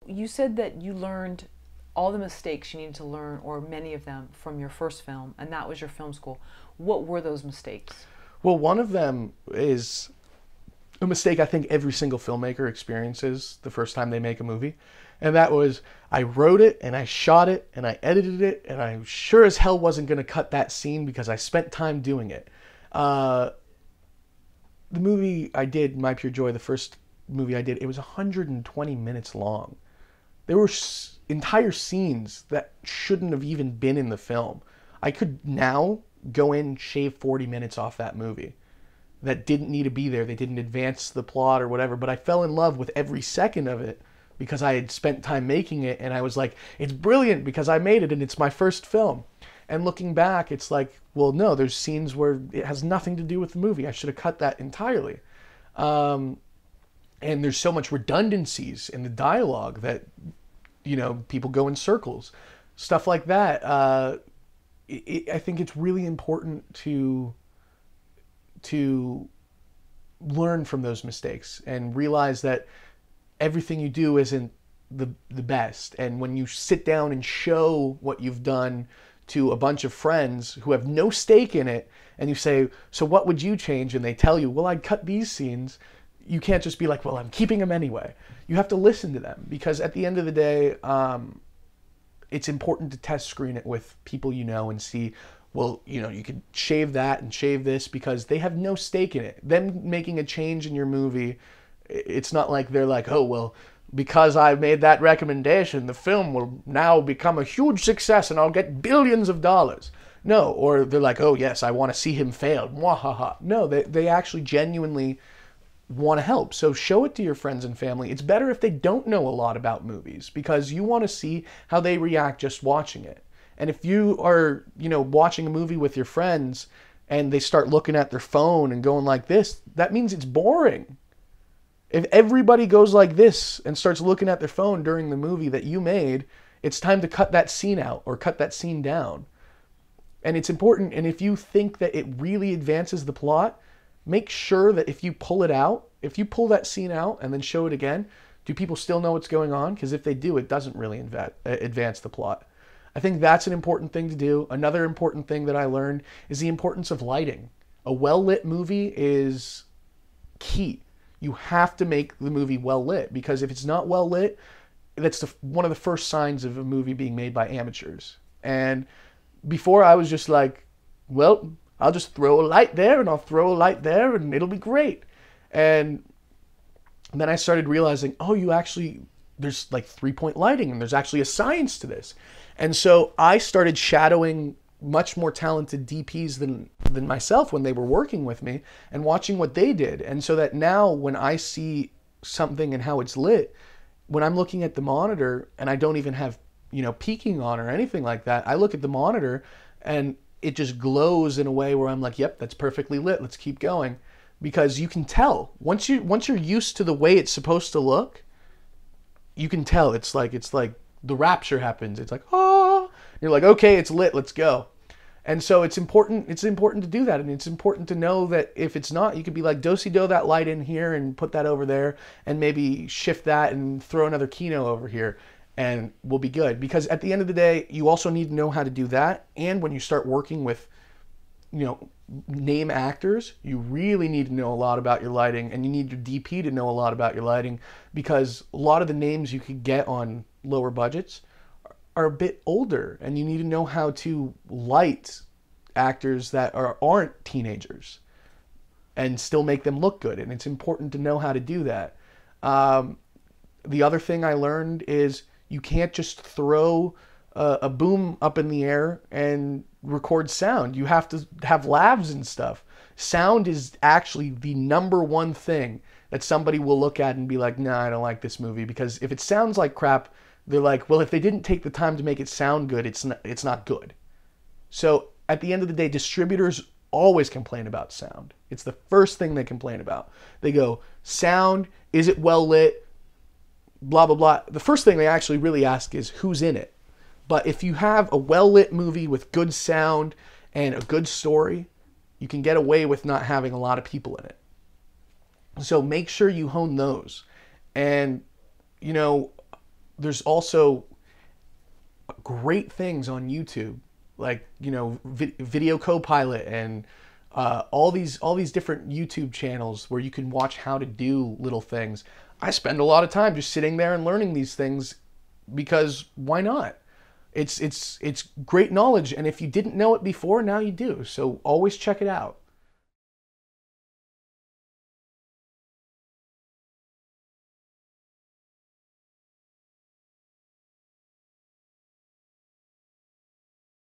you said that you learned all the mistakes you needed to learn, or many of them, from your first film, and that was your film school. What were those mistakes? Well, one of them is a mistake I think every single filmmaker experiences the first time they make a movie. And that was, I wrote it and I shot it and I edited it, and I sure as hell wasn't going to cut that scene because I spent time doing it. Uh, the movie I did, My Pure Joy, the first movie I did, it was 120 minutes long. There were entire scenes that shouldn't have even been in the film. I could now go in, shave 40 minutes off that movie that didn't need to be there. They didn't advance the plot or whatever, but I fell in love with every second of it because I had spent time making it, and I was like, it's brilliant because I made it and it's my first film. And looking back, it's like, well, no, there's scenes where it has nothing to do with the movie. I should have cut that entirely. Um, and there's so much redundancies in the dialogue that, people go in circles, stuff like that. I think it's really important to learn from those mistakes and realize that everything you do isn't the best. And when you sit down and show what you've done to a bunch of friends who have no stake in it, and you say, so what would you change? And they tell you, well, I'd cut these scenes. You can't just be like, well, I'm keeping them anyway. You have to listen to them, because at the end of the day, it's important to test screen it with people you know and see, well, you could shave that and shave this, because they have no stake in it. Them making a change in your movie, it's not like they're like, oh, well, because I made that recommendation, the film will now become a huge success and I'll get billions of dollars. No, or they're like, oh, yes, I want to see him fail. Mwahaha. No, they actually genuinely want to help. So show it to your friends and family. It's better if they don't know a lot about movies, because you want to see how they react just watching it. And if you are, watching a movie with your friends and they start looking at their phone and going like this, that means it's boring. If everybody goes like this and starts looking at their phone during the movie that you made, it's time to cut that scene out or cut that scene down. And it's important. And if you think that it really advances the plot, make sure that if you pull that scene out and then show it again, do people still know what's going on? Because if they do, it doesn't really advance the plot. I think that's an important thing to do. Another important thing that I learned is the importance of lighting. A well-lit movie is key. You have to make the movie well lit, because if it's not well lit, that's one of the first signs of a movie being made by amateurs. And before, I was just like, well, I'll just throw a light there and I'll throw a light there and it'll be great. And then I started realizing, oh, there's like 3-point lighting, and there's actually a science to this. And so I started shadowing much more talented DPs than myself when they were working with me, and watching what they did. And so that now when I see something and how it's lit, when I'm looking at the monitor and I don't even have, peaking on or anything like that, I look at the monitor and it just glows in a way where I'm like, yep, that's perfectly lit. Let's keep going. Because you can tell once you're used to the way it's supposed to look, you can tell it's like the rapture happens. It's like, oh, you're like, okay, it's lit, let's go. And so it's important to do that. And it's important to know that if it's not, you could be like, do-si-do that light in here and put that over there, and maybe shift that and throw another Kino over here, and we'll be good. Because at the end of the day, you also need to know how to do that. And when you start working with, name actors, you really need to know a lot about your lighting, and you need your DP to know a lot about your lighting, because a lot of the names you could get on lower budgets are a bit older, and you need to know how to light actors that aren't teenagers and still make them look good. And it's important to know how to do that. The other thing I learned is you can't just throw a boom up in the air and record sound. You have to have lavs and stuff. Sound is actually the number one thing that somebody will look at and be like, nah, I don't like this movie. Because if it sounds like crap, they're like, well, if they didn't take the time to make it sound good, it's not good. So at the end of the day, distributors always complain about sound. It's the first thing they complain about. They go, sound, is it well lit, blah, blah, blah. The first thing they actually really ask is who's in it. But if you have a well-lit movie with good sound and a good story, you can get away with not having a lot of people in it. So make sure you hone those. And, there's also great things on YouTube, like, you know, Video Copilot and all these different YouTube channels where you can watch how to do little things. I spend a lot of time just sitting there and learning these things because why not? It's great knowledge, and if you didn't know it before, now you do. So always check it out.